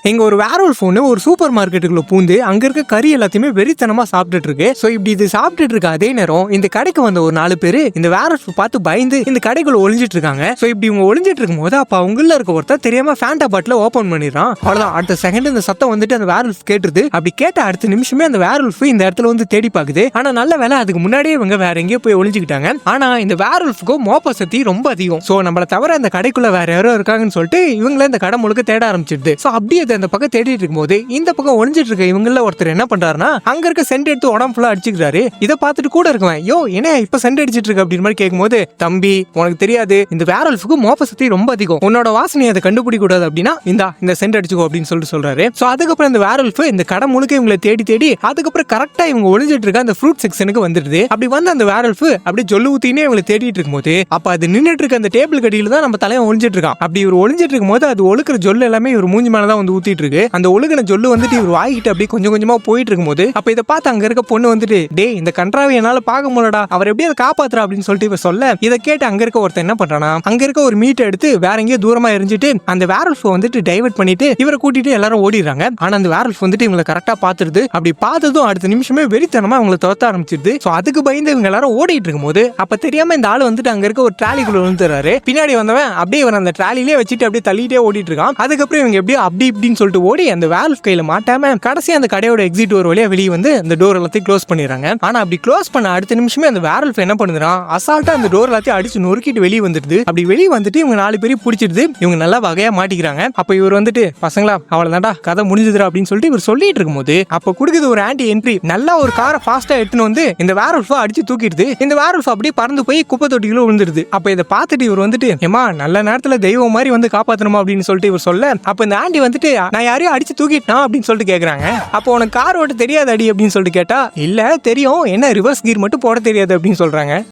இங்க ஒரு வேர்வல்ஃப் ஒன்று ஒரு சூப்பர் மார்க்கெட்டுக்குள்ள பூந்து அங்க இருக்க கறி எல்லாத்தையுமே வெறித்தனமா சாப்பிட்டுட்டு இருக்கு. சோ இப்படி இது சாப்பிட்டுட்டு இருக்க அதே நேரம் இந்த கடைக்கு வந்த ஒரு 4 பேரு இந்த வேர்வல்ஃப் பார்த்து பயந்து இந்த கடைக்குள்ள ஒளிஞ்சிட்டு இருக்காங்க. சோ இப்படி இவங்க ஒளிஞ்சிட்டு இருக்கும் போது அப்ப அவங்கள இருக்க ஒருத்தர் தெரியாம ஃபேண்டா பாட்டில ஓபன் பண்ணிடுறான். அவ்வளவுதான், அடுத்த செகண்ட் இந்த சத்தம் வந்துட்டு அந்த வேர்வல்ஃப் கேட்டுருது. அப்படி கேட்ட அடுத்த நிமிஷமே அந்த வேர்வல்ஃப் இந்த இடத்துல வந்து தேடி பாக்குது. ஆனா நல்ல வேலை அதுக்கு முன்னாடியே இவங்க வேற எங்கேயோ போய் ஒளிஞ்சுக்கிட்டாங்க. ஆனா இந்த வேர்வல்ஃப்க்கு மோப்ப சக்தி ரொம்ப அதிகம். சோ நம்மள தவிர அந்த கடைக்குள்ள வேற யாரோ இருக்காங்கன்னு சொல்லிட்டு இவங்கள இந்த கடை முழுக்க தேட ஆரம்பிச்சிடுது. சோ அப்படியே அந்த பக்கம் தேடிட்டு இருக்கும்போது இந்த பக்கம் ஒளிஞ்சிட்டு இருக்க இவங்கள ஒருத்தர் என்ன பண்றாருன்னா அங்க இருக்க சென்ட் எடுத்து உடம்பு ஃபுல்லா அடிச்சுக்கிறாரு. இதை பார்த்துட்டு கூட இருக்குவேன், யோ என்ன இப்ப சென்ட் அடிச்சிட்டு இருக்கு அப்படின்னு மாதிரி கேட்கும்போது, தம்பி உனக்கு தெரியாது, இந்த வேர்வல்ஃப்க்கு மோப்ப சக்தி ரொம்ப அதிகம், உன்னோட வாசனையை அதை கண்டுபிடிக்க கூடாது அப்படின்னா இந்த சென்ட் அடிச்சுக்கோ அப்படின்னு சொல்றாரு. சோ அதுக்கப்புறம் இந்த வேர்வல்ஃப் இந்த கடை முழுக்க இவங்களை தேடி தேடி அதுக்கப்புறம் கரெக்டா இவங்க ஒளிஞ்சிட்டு இருக்க அந்த ஃப்ரூட் செக்ஷனுக்கு வந்துடுது. அப்படி வந்து அந்த வேர்வல்ஃப் அப்படியே ஜொல்லு ஊத்தினே இவங்களை தேடிட்டு இருக்கும்போது அப்ப அது நின்னுட்டு இருக்க அந்த டேபிள் கடியில தான் நம்ம தலைவன் ஒளிஞ்சிட்டு இருக்கான். அப்படி இவர் ஒளிஞ்சிட்டு இருக்கும்போது அது ஒழுக்கிற ஜொல்லு எல்லாமே இவர் மூஞ்சி மேலதான் வந்து ஊத்திட்டு இருக்கு. அந்த ஒழுகின ஜொல்லு வந்துட்டு இவர் வாங்கிட்டு அப்படியே கொஞ்சம் கொஞ்சமா போயிட்டு இருக்கும்போது அப்ப இதை பார்த்து அங்க இருக்க பொண்ணு வந்துட்டு, டே இந்த கன்றாவை என்னால பார்க்க முடியலடா, அவர் எப்படி அதை காப்பாத்துறா அப்படின்னு சொல்லிட்டு இவ சொல்ல, இதை கேட்டு அங்க இருக்க ஒருத்தர் என்ன பண்றானா அங்க இருக்க ஒரு மீட்டை எடுத்து வேற எங்கேயோ தூரமா எரிஞ்சிட்டு அந்த வேர்வல்ஃப் வந்துட்டு டைவர்ட் பண்ணிட்டு இவரை கூட்டிட்டு எல்லாரும் ஓடிடுறாங்க. ஆனா அந்த வேர்வல்ஃப் வந்துட்டு இவங்களை கரெக்டா பாத்துருது. அப்படி பார்த்ததும் அடுத்த நிமிஷமே வெறித்தனமா அவங்களை துரத்த ஆரம்பிச்சிருது. சோ அதுக்கு பயந்து இவங்க எல்லாரும் ஓடிட்டு இருக்கும்போது அப்ப தெரியாம இந்த ஆளு வந்துட்டு அங்க இருக்க ஒரு ட்ராலிக்குள்ள விழுந்துறாரு. பின்னாடி வந்தவன் அப்படியே இவன் அந்த ட்ராலிலே வச்சுட்டு அப்படியே தள்ளிட்டே ஓடிட்டு இருக்கான். அதுக்கப்புறம் இவங்க எப்படியோ அப்படி இப்படின்னு சொல்லிட்டு ஓடி அந்த வேர்வல்ஃப் கையில மாட்டாம கடைசி அந்த கடையோட எக்ஸிட் டோர் வழியா வெளியே வந்து அந்த டோர் எல்லாத்தையும் க்ளோஸ் பண்ணிடுறாங்க. ஆனா அப்படி க்ளோஸ் பண்ண அடுத்த நிமிஷமே அந்த வேர்வல்ஃப் என்ன பண்ணுதுன்னா அசால்ட்டா அந்த டோர் எல்லாத்தையும் அடிச்சு நொறுக்கிட்டு வெளியே வந்துடுது. அப்படி வெளியே வந்துட்டு இவங்க 4 பேரையும் பிடிச்சிடுது. இவங்க நல்லா வகையா மாட்டிக்கிறாங்க. அப்ப இவர் வந்துட்டு, பசங்களா அவ்வளவுதான்டா கதை முடிஞ்சுதுரா அப்படின்னு சொல்லிட்டு இவர் சொல்லிட்டு இருக்கும்போது அப்ப குடுக்குது ஒரு ஆன்டி என்ட்ரி. நல்லா ஒரு காரை ஃபாஸ்டா எடுத்துன்னு வந்து இந்த வேர்வல்ஃப் அடிச்சு தூக்கிடுது. இந்த வேர்வல்ஃப் அப்படியே பறந்து போய் குப்பை தொட்டிக்குள்ள விழுந்துடுது. அப்ப இதை பார்த்துட்டு இவர் வந்துட்டு, ஏமா நல்ல நேரத்துல தெய்வம் மாதிரி வந்து காப்பாத்தணுமா அப்படின்னு சொல்லிட்டு இவர் சொல்ல, அப்ப இந்த ஆண்டி வந்துட்டு, நான் யாரையும் அடிச்சு தூக்கிட்டா அப்படின்னு சொல்லிட்டு கேக்குறாங்க. அப்போ உனக்கு கார் ஓட்ட தெரியாது அடி அப்படின்னு சொல்லிட்டு கேட்டா, இல்ல தெரியும், என்ன ரிவர்ஸ் கீர் மட்டும் போட தெரியாது அப்படின்னு சொல்றாங்க.